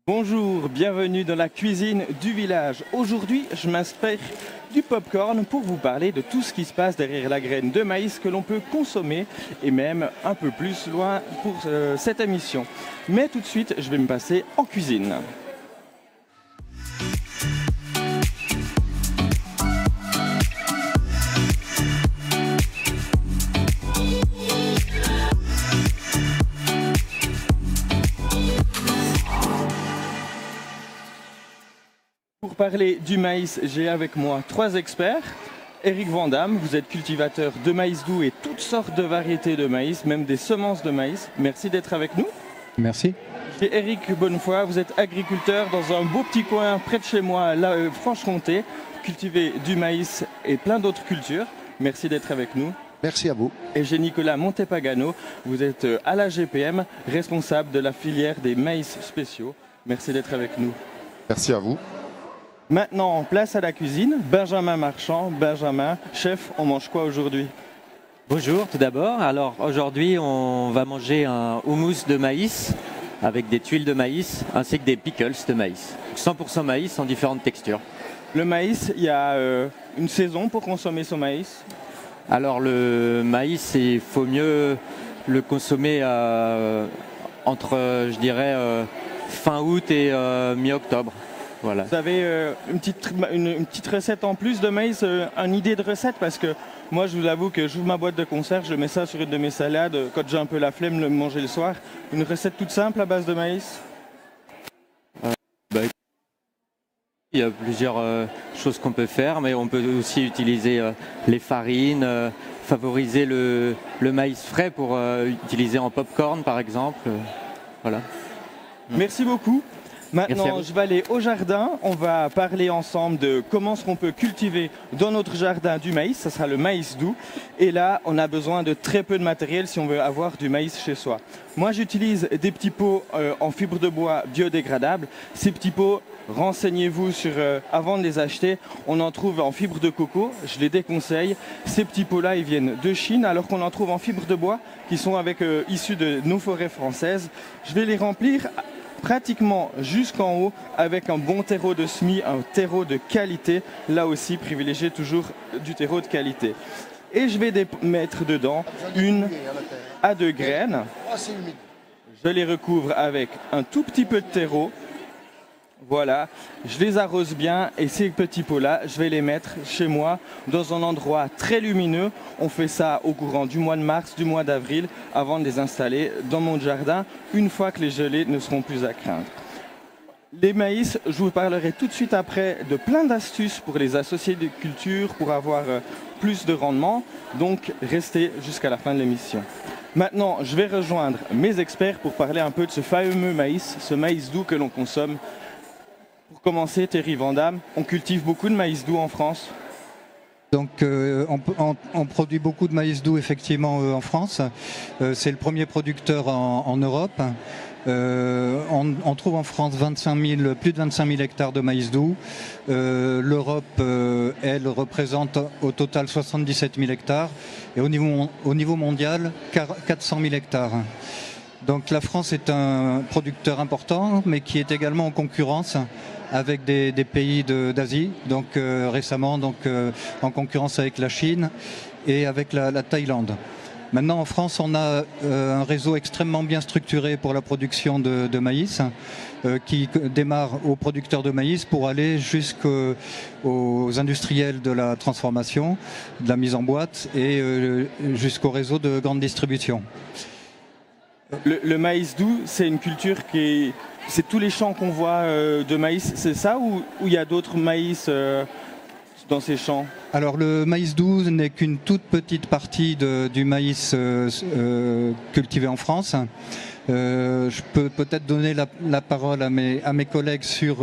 Bonjour, bienvenue dans la cuisine du village. Aujourd'hui, je m'inspire du popcorn pour vous parler de tout ce qui se passe derrière la graine de maïs que l'on peut consommer et même un peu plus loin pour cette émission. Mais tout de suite, je vais me passer en cuisine. Pour parler du maïs, j'ai avec moi trois experts. Eric Vandamme, vous êtes cultivateur de maïs doux et toutes sortes de variétés de maïs, même des semences de maïs. Merci d'être avec nous. Merci. Et Eric Bonnefoy, vous êtes agriculteur dans un beau petit coin près de chez moi, Franche-Comté, cultivé du maïs et plein d'autres cultures. Merci d'être avec nous. Merci à vous. Et j'ai Nicolas Montepagano, vous êtes à la GPM, responsable de la filière des maïs spéciaux. Merci d'être avec nous. Merci à vous. Maintenant, place à la cuisine. Benjamin Marchand. Benjamin, chef, on mange quoi aujourd'hui? Bonjour tout d'abord. Alors aujourd'hui, on va manger un houmous de maïs avec des tuiles de maïs ainsi que des pickles de maïs. 100% maïs en différentes textures. Le maïs, il y a une saison pour consommer ce maïs? Alors le maïs, il faut mieux le consommer entre, je dirais, fin août et mi-octobre. Voilà. Vous avez une petite recette en plus de maïs, une idée de recette? Parce que moi, je vous avoue que j'ouvre ma boîte de conserve, je mets ça sur une de mes salades, quand j'ai un peu la flemme de manger le soir. Une recette toute simple à base de maïs? Il y a plusieurs choses qu'on peut faire, mais on peut aussi utiliser les farines, favoriser le maïs frais pour utiliser en popcorn par exemple. Voilà. Merci beaucoup. Maintenant, Merci je vais aller au jardin. On va parler ensemble de comment est-ce qu'on peut cultiver dans notre jardin du maïs. Ça sera le maïs doux. Et là, on a besoin de très peu de matériel si on veut avoir du maïs chez soi. Moi, j'utilise des petits pots en fibre de bois biodégradables. Ces petits pots, renseignez-vous avant de les acheter. On en trouve en fibre de coco. Je les déconseille. Ces petits pots-là, ils viennent de Chine, alors qu'on en trouve en fibre de bois qui sont issus de nos forêts françaises. Je vais les remplir pratiquement jusqu'en haut avec un bon terreau de semis, un terreau de qualité. Là aussi, privilégiez toujours du terreau de qualité. Et je vais mettre dedans 1 à 2 graines. Je les recouvre avec un tout petit peu de terreau. Voilà, je les arrose bien et ces petits pots-là, je vais les mettre chez moi dans un endroit très lumineux. On fait ça au courant du mois de mars, du mois d'avril, avant de les installer dans mon jardin, une fois que les gelées ne seront plus à craindre. Les maïs, je vous parlerai tout de suite après de plein d'astuces pour les associer de culture, pour avoir plus de rendement. Donc, restez jusqu'à la fin de l'émission. Maintenant, je vais rejoindre mes experts pour parler un peu de ce fameux maïs, ce maïs doux que l'on consomme. Pour commencer, Thierry Vandamme, on cultive beaucoup de maïs doux en France. Donc on produit beaucoup de maïs doux effectivement en France. C'est le premier producteur en Europe. On trouve en France plus de 25 000 hectares de maïs doux. L'Europe, elle, représente au total 77 000 hectares. Et au niveau mondial, 400 000 hectares. Donc la France est un producteur important, mais qui est également en concurrence avec des pays d'Asie, donc récemment en concurrence avec la Chine et avec la Thaïlande. Maintenant en France, on a un réseau extrêmement bien structuré pour la production de maïs, qui démarre aux producteurs de maïs pour aller jusqu'aux industriels de la transformation, de la mise en boîte et jusqu'au réseau de grande distribution. Le maïs doux, c'est une culture c'est tous les champs qu'on voit de maïs, c'est ça, ou il y a d'autres maïs dans ces champs? Alors le maïs doux n'est qu'une toute petite partie du maïs cultivé en France. Je peux peut-être donner la parole à mes collègues sur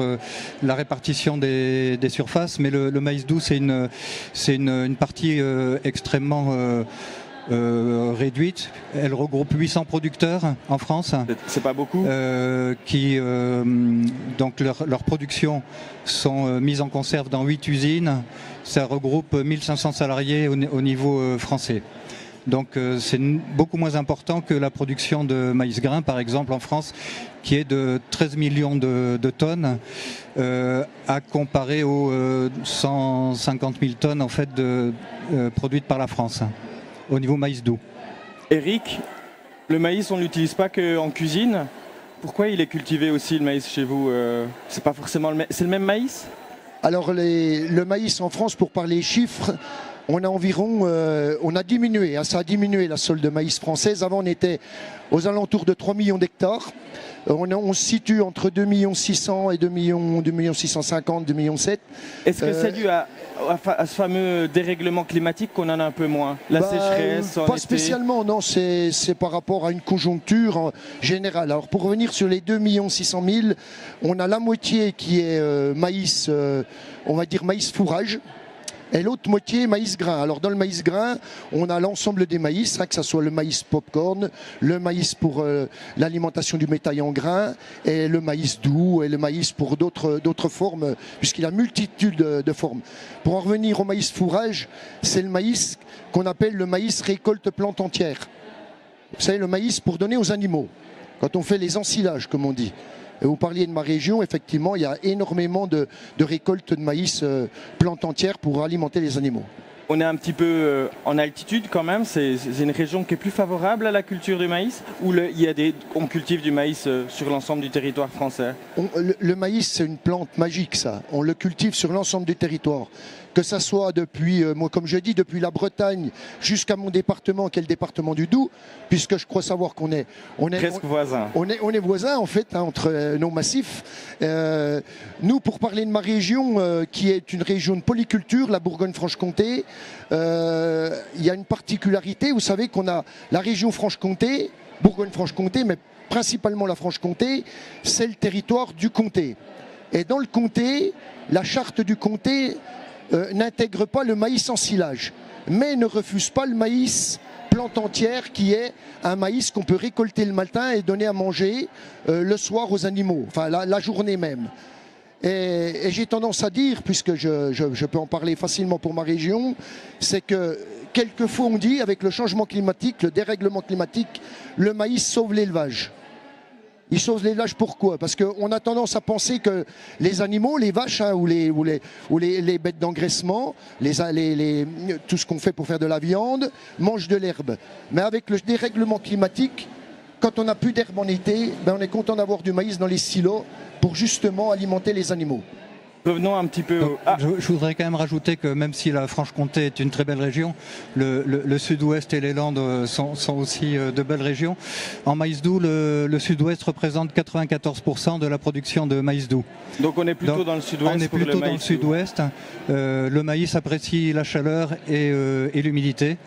la répartition des surfaces, mais le maïs doux, c'est une partie extrêmement réduite. Elle regroupe 800 producteurs en France. C'est pas beaucoup. Qui donc leurs productions sont mises en conserve dans 8 usines. Ça regroupe 1500 salariés au niveau français. Donc c'est beaucoup moins important que la production de maïs grain, par exemple en France, qui est de 13 millions de tonnes, à comparer aux 150 000 tonnes en fait, produites par la France, au niveau maïs doux. Eric, le maïs, on ne l'utilise pas qu'en cuisine. Pourquoi il est cultivé aussi, le maïs, chez vous? C'est pas forcément c'est le même maïs? Alors le maïs en France, pour parler chiffres, on a environ, on a diminué, ça a diminué la solde de maïs française. Avant on était aux alentours de 3 millions d'hectares. On se situe entre 2 600 000 et 2 650 000, 2 millions 7. Est-ce que c'est dû à ce fameux dérèglement climatique qu'on en a un peu moins? La sécheresse en Pas été? spécialement, non, c'est par rapport à une conjoncture générale. Alors pour revenir sur les 2 600 000, on a la moitié qui est maïs, on va dire maïs fourrage, et l'autre moitié maïs grain. Alors dans le maïs grain, on a l'ensemble des maïs, que ce soit le maïs popcorn, le maïs pour l'alimentation du bétail en grain, et le maïs doux, et le maïs pour d'autres formes, puisqu'il y a multitude de formes. Pour en revenir au maïs fourrage, c'est le maïs qu'on appelle le maïs récolte plante entière. Vous savez, le maïs pour donner aux animaux, quand on fait les ensilages, comme on dit. Et vous parliez de ma région, effectivement, il y a énormément de récoltes de maïs plante entière pour alimenter les animaux. On est un petit peu en altitude quand même, c'est une région qui est plus favorable à la culture du maïs, ou on cultive du maïs sur l'ensemble du territoire français? Le maïs, c'est une plante magique, ça. On le cultive sur l'ensemble du territoire. Que ça soit depuis, moi comme je dis, depuis la Bretagne jusqu'à mon département, qui est le département du Doubs, puisque je crois savoir qu'on est presque voisins. On est voisins en fait, entre nos massifs. Nous, pour parler de ma région, qui est une région de polyculture, la Bourgogne-Franche-Comté, il y a une particularité. Vous savez qu'on a la région Franche-Comté, Bourgogne-Franche-Comté, mais principalement la Franche-Comté, c'est le territoire du comté. Et dans le comté, la charte du comté n'intègre pas le maïs en silage, mais ne refuse pas le maïs plante entière, qui est un maïs qu'on peut récolter le matin et donner à manger le soir aux animaux, enfin la journée même. Et j'ai tendance à dire, puisque je peux en parler facilement pour ma région, c'est que quelquefois on dit, avec le changement climatique, le dérèglement climatique, le maïs sauve l'élevage. Il sauve l'élevage, pourquoi? Parce qu'on a tendance à penser que les animaux, les vaches ou les bêtes d'engraissement, tout ce qu'on fait pour faire de la viande, mangent de l'herbe. Mais avec le dérèglement climatique, quand on n'a plus d'herbe en été, on est content d'avoir du maïs dans les silos pour justement alimenter les animaux. Revenons un petit peu Je voudrais quand même rajouter que même si la Franche-Comté est une très belle région, le sud-ouest et les Landes sont aussi de belles régions. En maïs doux, le sud-ouest représente 94% de la production de maïs doux. Donc on est plutôt dans le sud-ouest. On est plutôt dans le sud-ouest. Le maïs apprécie la chaleur et l'humidité.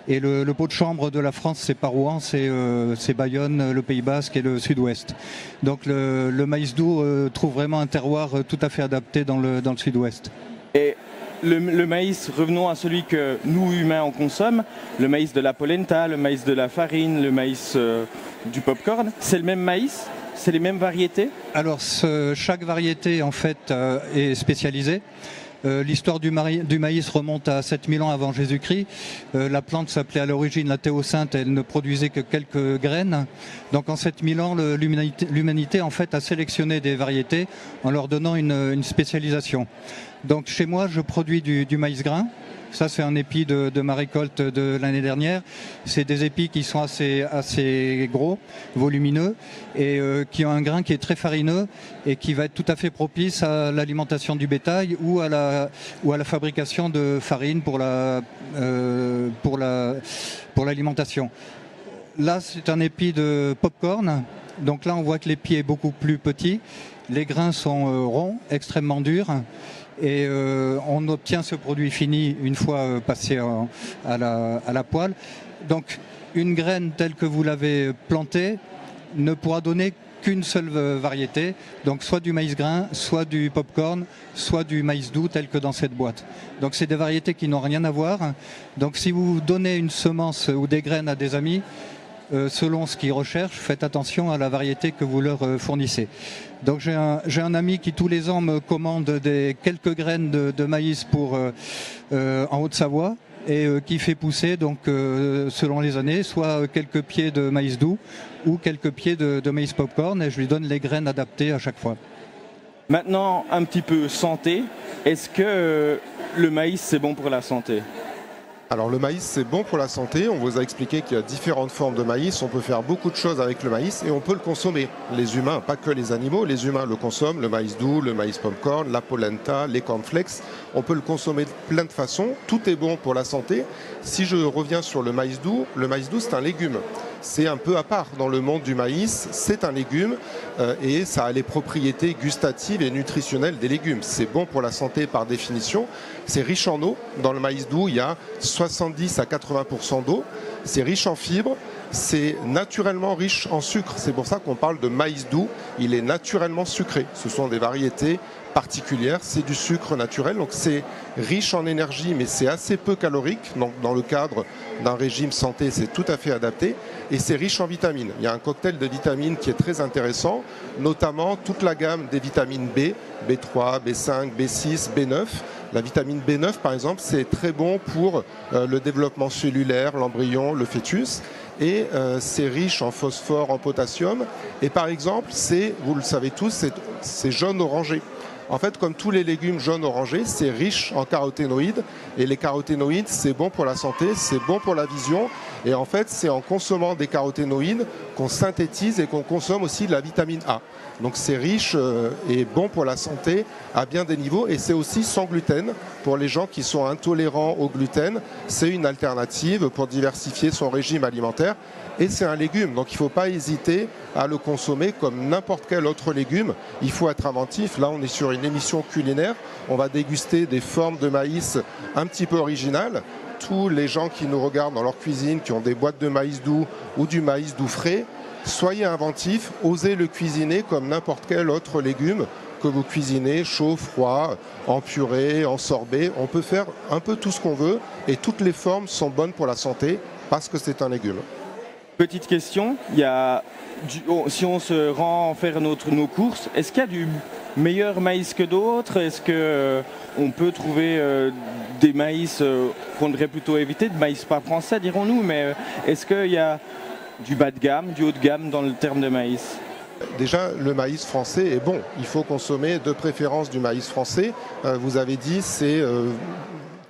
Et le pot de chambre de la France, c'est pas Rouen, c'est Bayonne, le Pays Basque et le Sud-Ouest. Donc le maïs doux trouve vraiment un terroir tout à fait adapté dans le Sud-Ouest. Et le maïs, revenons à celui que nous humains on consomme, le maïs de la polenta, le maïs de la farine, le maïs du popcorn, c'est le même maïs? C'est les mêmes variétés? Alors chaque variété en fait est spécialisée. L'histoire du maïs remonte à 7000 ans avant Jésus-Christ. La plante s'appelait à l'origine la théocinthe, elle ne produisait que quelques graines. Donc en 7000 ans, l'humanité en fait a sélectionné des variétés en leur donnant une spécialisation. Donc chez moi, je produis du maïs grain. Ça, c'est un épi de ma récolte de l'année dernière. C'est des épis qui sont assez gros, volumineux, et qui ont un grain qui est très farineux et qui va être tout à fait propice à l'alimentation du bétail ou à la fabrication de farine pour l'alimentation. Là, c'est un épi de popcorn. Donc là, on voit que l'épi est beaucoup plus petit. Les grains sont ronds, extrêmement durs. Et on obtient ce produit fini une fois passé à la poêle. Donc une graine telle que vous l'avez plantée ne pourra donner qu'une seule variété, donc soit du maïs grain, soit du popcorn, soit du maïs doux tel que dans cette boîte. Donc c'est des variétés qui n'ont rien à voir. Donc si vous donnez une semence ou des graines à des amis, selon ce qu'ils recherchent, faites attention à la variété que vous leur fournissez. Donc j'ai un ami qui tous les ans me commande quelques graines de maïs en Haute-Savoie, et qui fait pousser, donc, selon les années, soit quelques pieds de maïs doux ou quelques pieds de maïs popcorn, et je lui donne les graines adaptées à chaque fois. Maintenant, un petit peu santé. Est-ce que le maïs, c'est bon pour la santé ? Alors le maïs, c'est bon pour la santé. On vous a expliqué qu'il y a différentes formes de maïs. On peut faire beaucoup de choses avec le maïs et on peut le consommer. Les humains, pas que les animaux, les humains le consomment. Le maïs doux, le maïs popcorn, la polenta, les cornflakes. On peut le consommer de plein de façons. Tout est bon pour la santé. Si je reviens sur le maïs doux, c'est un légume. C'est un peu à part dans le monde du maïs. C'est un légume et ça a les propriétés gustatives et nutritionnelles des légumes. C'est bon pour la santé par définition. C'est riche en eau. Dans le maïs doux, il y a 70 à 80% d'eau. C'est riche en fibres. C'est naturellement riche en sucre. C'est pour ça qu'on parle de maïs doux. Il est naturellement sucré. Ce sont des variétés particulières. C'est du sucre naturel. Donc c'est riche en énergie, mais c'est assez peu calorique. Donc dans le cadre d'un régime santé, c'est tout à fait adapté. Et c'est riche en vitamines. Il y a un cocktail de vitamines qui est très intéressant, notamment toute la gamme des vitamines B, B3, B5, B6, B9. La vitamine B9, par exemple, c'est très bon pour le développement cellulaire, l'embryon, le fœtus. Et c'est riche en phosphore, en potassium. Et par exemple, vous le savez tous, c'est jaune-orangé. En fait, comme tous les légumes jaunes-orangés, c'est riche en caroténoïdes. Et les caroténoïdes, c'est bon pour la santé, c'est bon pour la vision. Et en fait, c'est en consommant des caroténoïdes qu'on synthétise et qu'on consomme aussi de la vitamine A. Donc c'est riche et bon pour la santé à bien des niveaux. Et c'est aussi sans gluten. Pour les gens qui sont intolérants au gluten, c'est une alternative pour diversifier son régime alimentaire. Et c'est un légume, donc il ne faut pas hésiter à le consommer comme n'importe quel autre légume. Il faut être inventif. Là, on est sur une émission culinaire. On va déguster des formes de maïs un petit peu originales. Tous les gens qui nous regardent dans leur cuisine, qui ont des boîtes de maïs doux ou du maïs doux frais, soyez inventifs, osez le cuisiner comme n'importe quel autre légume que vous cuisinez chaud, froid, en purée, en sorbet. On peut faire un peu tout ce qu'on veut et toutes les formes sont bonnes pour la santé parce que c'est un légume. Petite question, si on se rend faire nos courses, est-ce qu'il y a du meilleur maïs que d'autres ? Est-ce qu'on peut trouver des maïs qu'on devrait plutôt éviter, de maïs pas français dirons-nous, mais est-ce qu'il y a du bas de gamme, du haut de gamme dans le terme de maïs ? Déjà, le maïs français est bon. Il faut consommer de préférence du maïs français. Vous avez dit,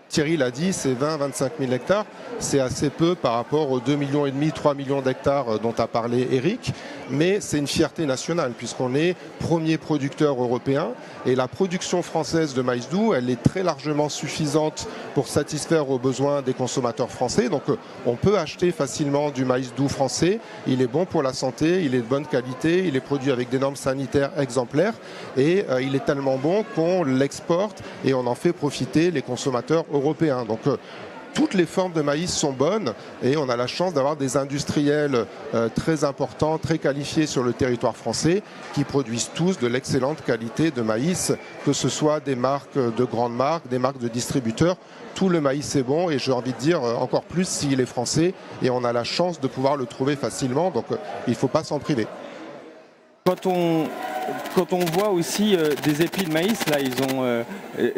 Thierry l'a dit, c'est 20-25 000 hectares. C'est assez peu par rapport aux 2,5 millions, 3 millions d'hectares dont a parlé Eric. Mais c'est une fierté nationale puisqu'on est premier producteur européen. Et la production française de maïs doux, elle est très largement suffisante pour satisfaire aux besoins des consommateurs français. Donc on peut acheter facilement du maïs doux français. Il est bon pour la santé, il est de bonne qualité, il est produit avec des normes sanitaires exemplaires. Et il est tellement bon qu'on l'exporte et on en fait profiter les consommateurs européens. Donc toutes les formes de maïs sont bonnes et on a la chance d'avoir des industriels très importants, très qualifiés sur le territoire français qui produisent tous de l'excellente qualité de maïs, que ce soit des marques de grandes marques, des marques de distributeurs. Tout le maïs est bon et j'ai envie de dire encore plus s'il est français et on a la chance de pouvoir le trouver facilement, donc il ne faut pas s'en priver. Quand on voit aussi des épis de maïs, là ils ont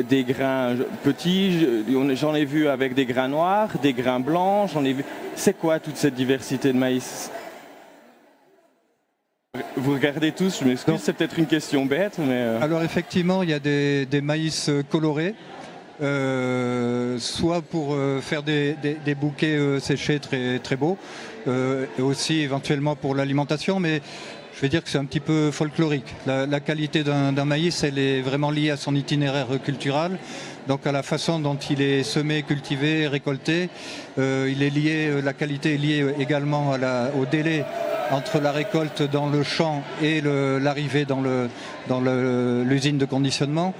des grains petits, j'en ai vu avec des grains noirs, des grains blancs, j'en ai vu. C'est quoi toute cette diversité de maïs ? Vous regardez tous, je m'excuse, c'est peut-être une question bête, mais... Alors effectivement, il y a des maïs colorés, soit pour faire des bouquets séchés très, très beaux, et aussi éventuellement pour l'alimentation, mais je vais dire que c'est un petit peu folklorique. La qualité d'un maïs, elle est vraiment liée à son itinéraire culturel, donc à la façon dont il est semé, cultivé, récolté. La qualité est liée également au délai entre la récolte dans le champ et l'arrivée dans l'usine de conditionnement.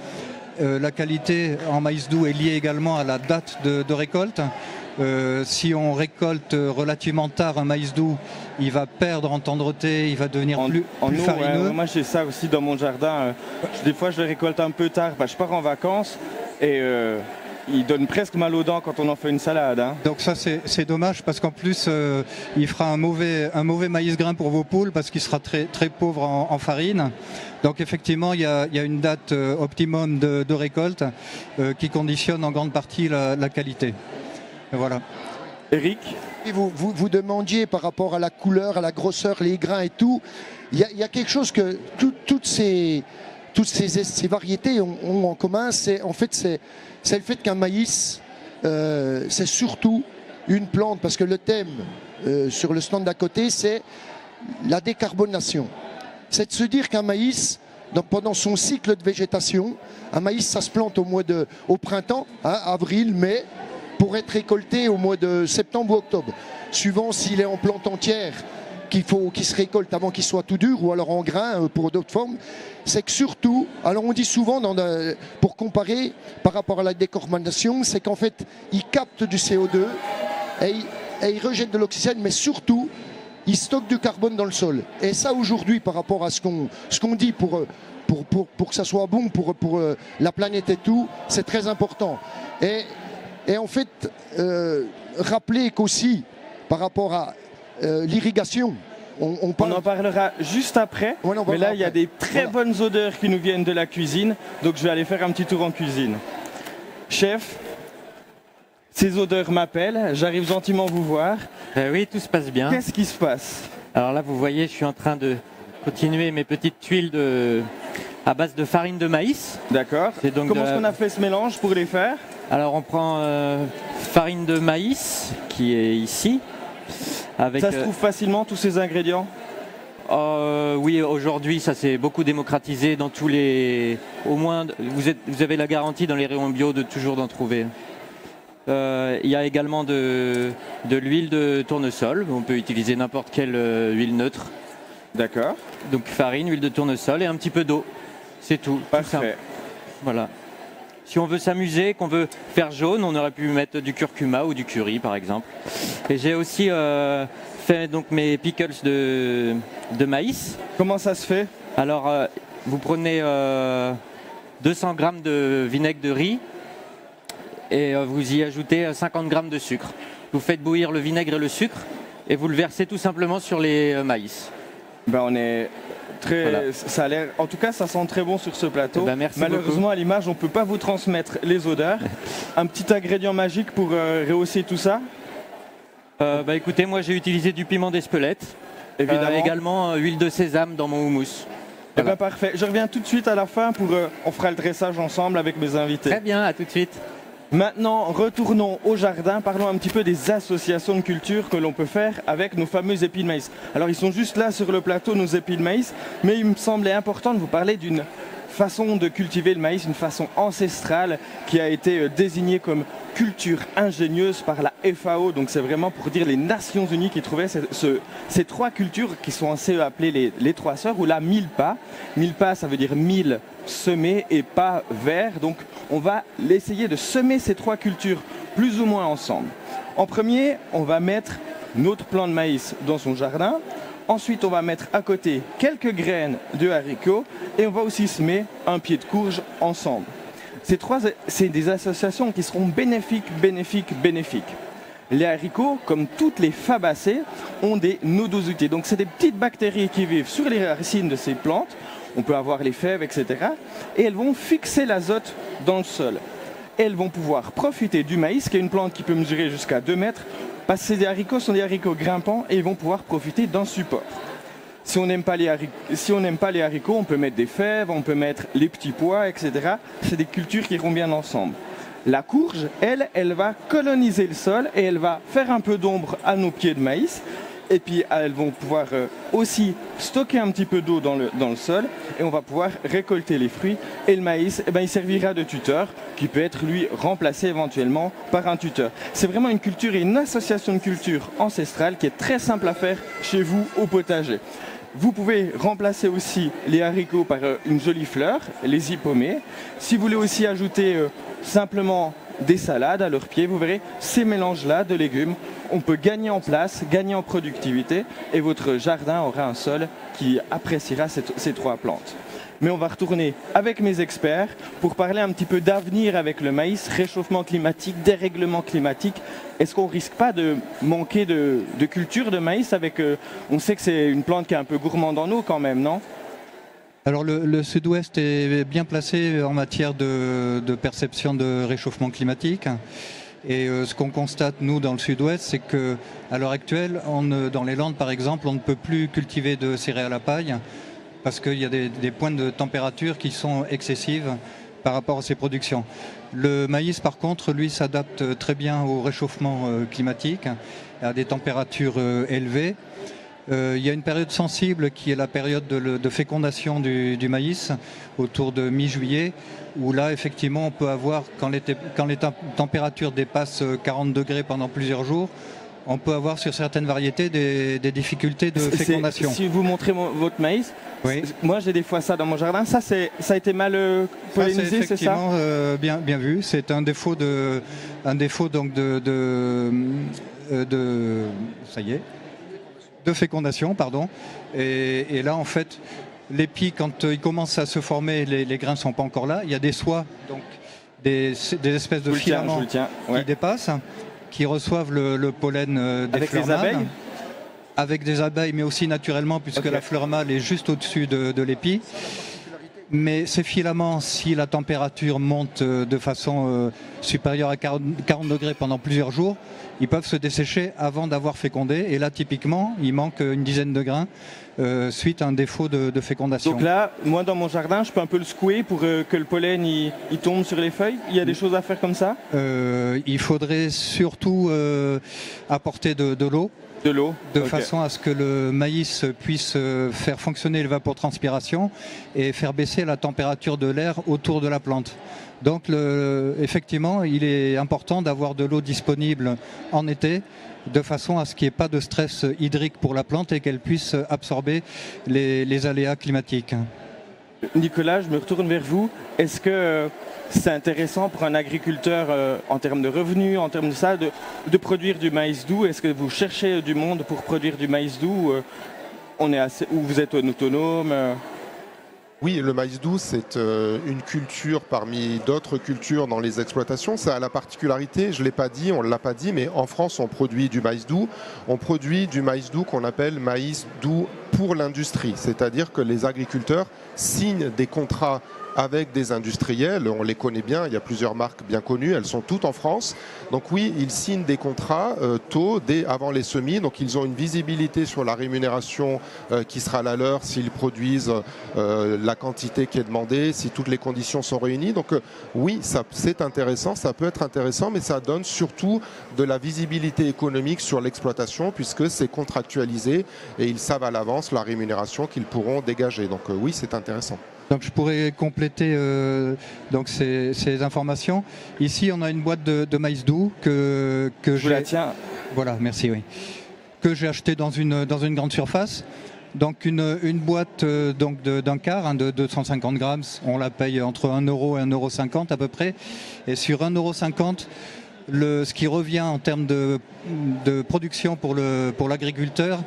La qualité en maïs doux est liée également à la date de récolte. Si on récolte relativement tard un maïs doux, il va perdre en tendreté, il va devenir plus farineux. Moi j'ai ça aussi dans mon jardin. Des fois je le récolte un peu tard, je pars en vacances et il donne presque mal aux dents quand on en fait une salade. Hein. Donc ça c'est dommage parce qu'en plus il fera un mauvais maïs grain pour vos poules parce qu'il sera très, très pauvre en farine. Donc effectivement il y a une date optimum de récolte qui conditionne en grande partie la qualité. Et voilà. Eric? Et vous demandiez par rapport à la couleur, à la grosseur, les grains et tout. Il y a quelque chose que toutes ces variétés ont en commun. C'est le fait qu'un maïs, c'est surtout une plante, parce que le thème sur le stand d'à côté, c'est la décarbonation. C'est de se dire qu'un maïs, pendant son cycle de végétation, un maïs, ça se plante au printemps, hein, avril, mai, pour être récolté au mois de septembre ou octobre. Suivant s'il est en plante entière, qu'il se récolte avant qu'il soit tout dur, ou alors en grain pour d'autres formes. C'est que surtout, alors on dit souvent, pour comparer par rapport à la décarbonation, c'est qu'en fait, il capte du CO2 et il rejette de l'oxygène, mais surtout, il stocke du carbone dans le sol. Et ça, aujourd'hui, par rapport à ce qu'on dit pour que ça soit bon pour la planète et tout, c'est très important. Et en fait, rappeler qu'aussi, par rapport à l'irrigation, on en parlera juste après, ouais, mais là, il y a des très bonnes odeurs qui nous viennent de la cuisine, donc je vais aller faire un petit tour en cuisine. Chef, ces odeurs m'appellent, j'arrive gentiment vous voir. Oui, tout se passe bien. Qu'est-ce qui se passe? Alors là, vous voyez, je suis en train de continuer mes petites tuiles à base de farine de maïs. D'accord. Comment est-ce qu'on a fait ce mélange pour les faire? Alors on prend farine de maïs qui est ici. Ça se trouve facilement, tous ces ingrédients? Oui, aujourd'hui ça s'est beaucoup démocratisé dans tous les... Au moins, vous avez la garantie dans les rayons bio de toujours d'en trouver. Il y a également de l'huile de tournesol. On peut utiliser n'importe quelle huile neutre. D'accord. Donc farine, huile de tournesol et un petit peu d'eau. C'est tout. Parfait. Voilà. Si on veut s'amuser, qu'on veut faire jaune, on aurait pu mettre du curcuma ou du curry par exemple. Et j'ai aussi fait donc mes pickles de maïs. Comment ça se fait? Alors vous prenez 200 g de vinaigre de riz et vous y ajoutez 50 g de sucre. Vous faites bouillir le vinaigre et le sucre et vous le versez tout simplement sur les maïs. On est très, voilà. Ça a l'air, en tout cas, ça sent très bon sur ce plateau. Merci Malheureusement, beaucoup. À l'image, on ne peut pas vous transmettre les odeurs. Un petit ingrédient magique pour rehausser tout ça? Écoutez, moi j'ai utilisé du piment d'Espelette. Évidemment. Également huile de sésame dans mon houmous. Voilà. Parfait. Je reviens tout de suite à la fin on fera le dressage ensemble avec mes invités. Très bien, à tout de suite. Maintenant, retournons au jardin. Parlons un petit peu des associations de culture que l'on peut faire avec nos fameux épis de maïs. Alors, ils sont juste là sur le plateau, nos épis de maïs, mais il me semblait important de vous parler d'une façon de cultiver le maïs, une façon ancestrale qui a été désignée comme culture ingénieuse par la FAO. Donc c'est vraiment pour dire les Nations Unies qui trouvaient ces trois cultures qui sont ainsi appelées les trois sœurs, ou la milpa. Milpa, ça veut dire mille semés et pas vert. Donc on va essayer de semer ces trois cultures plus ou moins ensemble. En premier, on va mettre notre plant de maïs dans son jardin. Ensuite, on va mettre à côté quelques graines de haricots et on va aussi semer un pied de courge ensemble. C'est des associations qui seront bénéfiques. Les haricots, comme toutes les fabacées, ont des nodosités. Donc, c'est des petites bactéries qui vivent sur les racines de ces plantes. On peut avoir les fèves, etc. Et elles vont fixer l'azote dans le sol. Et elles vont pouvoir profiter du maïs, qui est une plante qui peut mesurer jusqu'à 2 mètres, parce que ces haricots sont des haricots grimpants et ils vont pouvoir profiter d'un support. Si on n'aime pas les haricots, on peut mettre des fèves, on peut mettre les petits pois, etc. C'est des cultures qui iront bien ensemble. La courge, elle va coloniser le sol et elle va faire un peu d'ombre à nos pieds de maïs. Et puis elles vont pouvoir aussi stocker un petit peu d'eau dans le sol et on va pouvoir récolter les fruits. Et le maïs, il servira de tuteur qui peut être lui remplacé éventuellement par un tuteur. C'est vraiment une culture et une association de culture ancestrale qui est très simple à faire chez vous au potager. Vous pouvez remplacer aussi les haricots par une jolie fleur, les hippomées. Si vous voulez aussi ajouter simplement des salades à leur pied, vous verrez ces mélanges-là de légumes. On peut gagner en place, gagner en productivité et votre jardin aura un sol qui appréciera ces trois plantes. Mais on va retourner avec mes experts pour parler un petit peu d'avenir avec le maïs, réchauffement climatique, dérèglement climatique. Est-ce qu'on ne risque pas de manquer de culture de maïs avec, on sait que c'est une plante qui est un peu gourmande en eau quand même, non ? Alors le sud-ouest est bien placé en matière de perception de réchauffement climatique. Et ce qu'on constate, nous, dans le sud-ouest, c'est qu'à l'heure actuelle, dans les Landes, par exemple, on ne peut plus cultiver de céréales à paille parce qu'il y a des pointes de température qui sont excessives par rapport à ces productions. Le maïs, par contre, lui, s'adapte très bien au réchauffement climatique, à des températures élevées. Il y a une période sensible qui est la période de fécondation du maïs, autour de mi-juillet, où là, effectivement, on peut avoir, quand les températures dépassent 40 degrés pendant plusieurs jours, on peut avoir sur certaines variétés des difficultés de fécondation. Si vous montrez votre maïs, oui. Moi j'ai des fois ça dans mon jardin, ça a été mal pollinisé, c'est ça ? Bien vu, c'est un défaut donc ça y est, de fécondation, pardon. Et là, en fait, l'épi, quand il commence à se former, les grains ne sont pas encore là. Il y a des soies, donc des espèces de filaments qui dépassent, qui reçoivent le pollen des fleurs mâles. Avec des abeilles, mais aussi naturellement, puisque la fleur mâle est juste au-dessus de l'épi. Mais ces filaments, si la température monte de façon supérieure à 40 degrés pendant plusieurs jours, ils peuvent se dessécher avant d'avoir fécondé. Et là, typiquement, il manque une dizaine de grains suite à un défaut de fécondation. Donc là, moi, dans mon jardin, je peux un peu le secouer pour que le pollen il tombe sur les feuilles. Il y a des choses à faire comme ça ? Il faudrait surtout apporter de l'eau. De façon à ce que le maïs puisse faire fonctionner l'évapotranspiration et faire baisser la température de l'air autour de la plante. Donc effectivement, il est important d'avoir de l'eau disponible en été de façon à ce qu'il n'y ait pas de stress hydrique pour la plante et qu'elle puisse absorber les aléas climatiques. Nicolas, je me retourne vers vous. Est-ce que c'est intéressant pour un agriculteur en termes de revenus, en termes de ça, de produire du maïs doux ? Est-ce que vous cherchez du monde pour produire du maïs doux ou vous êtes autonome Oui, le maïs doux, c'est une culture parmi d'autres cultures dans les exploitations. Ça a la particularité, je ne l'ai pas dit, on ne l'a pas dit, mais en France, on produit du maïs doux. On produit du maïs doux qu'on appelle maïs doux pour l'industrie. C'est-à-dire que les agriculteurs signent des contrats avec des industriels, on les connaît bien, il y a plusieurs marques bien connues, elles sont toutes en France. Donc oui, ils signent des contrats tôt, avant les semis, donc ils ont une visibilité sur la rémunération qui sera la leur s'ils produisent la quantité qui est demandée, si toutes les conditions sont réunies. Donc oui, c'est intéressant, ça peut être intéressant, mais ça donne surtout de la visibilité économique sur l'exploitation puisque c'est contractualisé et ils savent à l'avance la rémunération qu'ils pourront dégager. Donc oui, c'est intéressant. Donc je pourrais compléter donc ces informations. Ici, on a une boîte de maïs doux que je la tiens. Voilà, merci, oui. Que j'ai acheté dans une grande surface. Donc une boîte d'un quart, de 250 grammes, on la paye entre 1 euro et 1,50 € à peu près. Et sur 1,50 €, ce qui revient en termes de production pour l'agriculteur,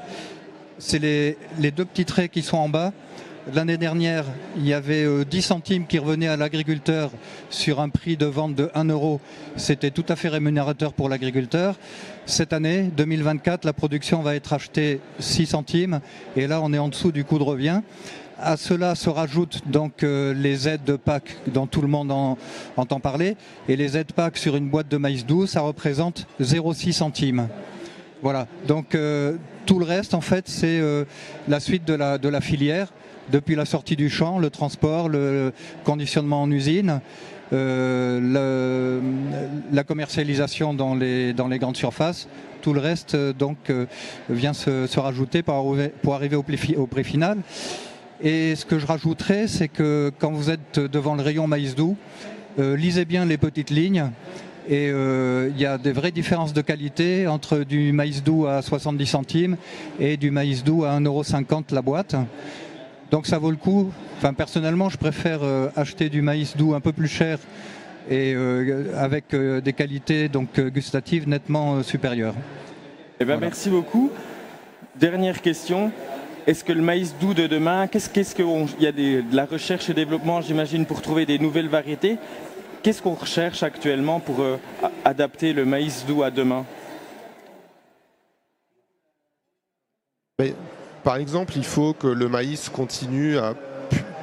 c'est les deux petits traits qui sont en bas. L'année dernière, il y avait 10 centimes qui revenaient à l'agriculteur sur un prix de vente de 1 €. C'était tout à fait rémunérateur pour l'agriculteur. Cette année, 2024, la production va être achetée 6 centimes et là, on est en dessous du coût de revient. À cela se rajoutent donc les aides de PAC dont tout le monde entend parler. Et les aides PAC sur une boîte de maïs doux, ça représente 0,6 centimes. Voilà, donc tout le reste, en fait, c'est la suite de la filière. Depuis la sortie du champ, le transport, le conditionnement en usine, la commercialisation dans les grandes surfaces, tout le reste vient se rajouter pour arriver au prix final. Et ce que je rajouterais, c'est que quand vous êtes devant le rayon maïs doux, lisez bien les petites lignes. Et il y a des vraies différences de qualité entre du maïs doux à 70 centimes et du maïs doux à 1,50 € la boîte. Donc ça vaut le coup. Enfin, personnellement, je préfère acheter du maïs doux un peu plus cher et avec des qualités gustatives nettement supérieures. Eh ben, voilà. Merci beaucoup. Dernière question. Est-ce que le maïs doux de demain, il y a de la recherche et développement, j'imagine, pour trouver des nouvelles variétés. Qu'est-ce qu'on recherche actuellement pour adapter le maïs doux à demain ? Par exemple, il faut que le maïs continue à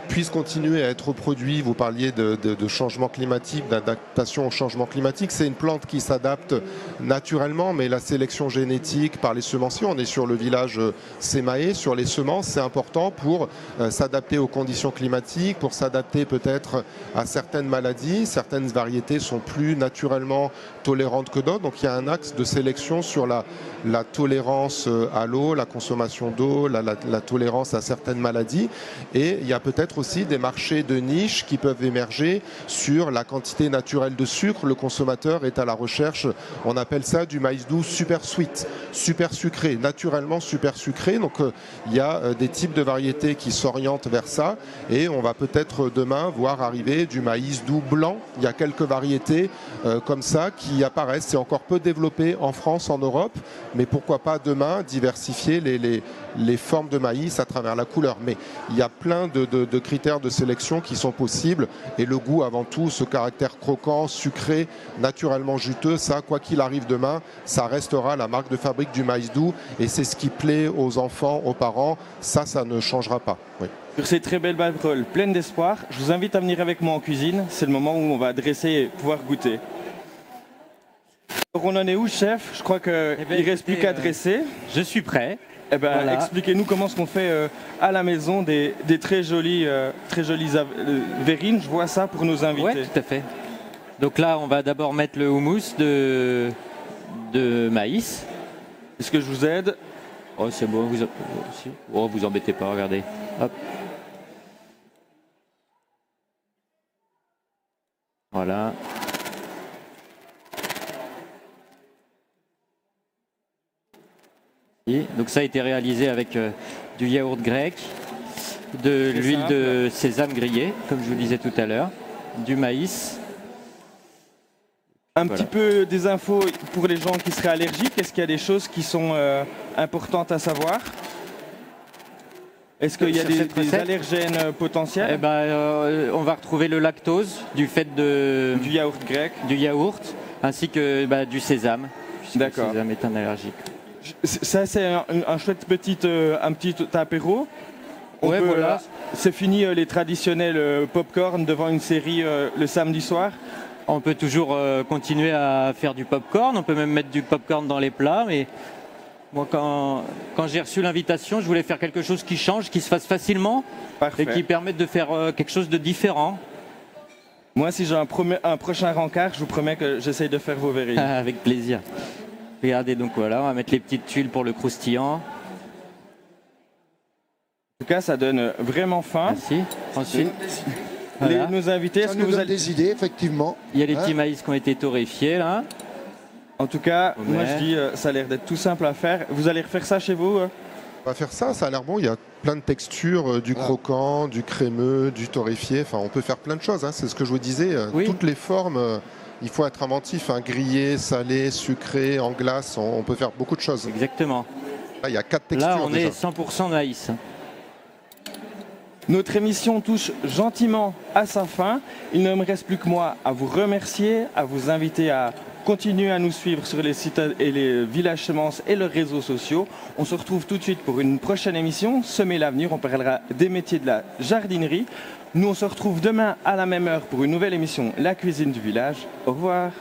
puisse continuer à être reproduit. Vous parliez de changement climatique, d'adaptation au changement climatique. C'est une plante qui s'adapte naturellement, mais la sélection génétique par les semenciers, on est sur le village Sémaé, sur les semences, c'est important pour s'adapter aux conditions climatiques, pour s'adapter peut-être à certaines maladies. Certaines variétés sont plus naturellement tolérantes que d'autres, donc il y a un axe de sélection sur la tolérance à l'eau, la consommation d'eau, la tolérance à certaines maladies, et il y a peut-être aussi des marchés de niche qui peuvent émerger sur la quantité naturelle de sucre. Le consommateur est à la recherche, on appelle ça du maïs doux super sweet, super sucré, naturellement super sucré, donc il y a des types de variétés qui s'orientent vers ça, et on va peut-être demain voir arriver du maïs doux blanc. Il y a quelques variétés comme ça qui apparaissent, c'est encore peu développé en France, en Europe, mais pourquoi pas demain diversifier les formes de maïs à travers la couleur. Mais il y a plein de critères de sélection qui sont possibles, et le goût avant tout, ce caractère croquant, sucré, naturellement juteux, ça, quoi qu'il arrive demain, ça restera la marque de fabrique du maïs doux, et c'est ce qui plaît aux enfants, aux parents, ça ne changera pas. Oui. Sur ces très belles paroles pleines d'espoir, je vous invite à venir avec moi en cuisine, c'est le moment où on va dresser et pouvoir goûter. Alors on en est où, chef? Je crois qu'il ne reste plus qu'à dresser. Je suis prêt. Eh ben, Voilà. Expliquez-nous comment est-ce qu'on fait à la maison des très jolies verrines. Je vois ça pour nos invités. Oui, tout à fait. Donc là, on va d'abord mettre le houmous de maïs. Est-ce que je vous aide? Oh, c'est bon, vous embêtez pas, regardez. Hop. Voilà. Donc ça a été réalisé avec du yaourt grec, de l'huile de sésame grillée, comme je vous disais tout à l'heure, du maïs. Petit peu des infos pour les gens qui seraient allergiques. Est-ce qu'il y a des choses qui sont importantes à savoir? Est-ce qu'il y a des allergènes potentiels? Eh ben, on va retrouver le lactose du fait du yaourt grec, du yaourt, ainsi que du sésame. D'accord. Le sésame est un allergique. Ça, c'est un chouette petit apéro. Ouais, voilà. C'est fini les traditionnels pop-corn devant une série le samedi soir. On peut toujours continuer à faire du pop-corn. On peut même mettre du pop-corn dans les plats. Mais moi, quand j'ai reçu l'invitation, je voulais faire quelque chose qui change, qui se fasse facilement. Parfait. Et qui permette de faire quelque chose de différent. Moi, si j'ai un prochain rencard, je vous promets que j'essaye de faire vos verrines. Avec plaisir. Regardez, donc voilà, on va mettre les petites tuiles pour le croustillant. En tout cas, ça donne vraiment faim. Merci. Ensuite, voilà. Nos invités, est-ce que vous avez des idées, effectivement? Il y a les petits maïs qui ont été torréfiés là. En tout cas, moi je dis, ça a l'air d'être tout simple à faire. Vous allez refaire ça chez vous? On va faire ça a l'air bon, il y a plein de textures, du croquant, du crémeux, du torréfié, enfin on peut faire plein de choses, hein. C'est ce que je vous disais, oui. Toutes les formes, il faut être inventif, hein. Grillé, salé, sucré, en glace, on peut faire beaucoup de choses. Exactement. Là il y a 4 textures là on déjà. est 100% maïs. Notre émission touche gentiment à sa fin. Il ne me reste plus que moi à vous remercier, à vous inviter à continuer à nous suivre sur les sites et les villages semences et leurs réseaux sociaux. On se retrouve tout de suite pour une prochaine émission, Semer l'avenir. On parlera des métiers de la jardinerie. Nous, on se retrouve demain à la même heure pour une nouvelle émission, La cuisine du village. Au revoir.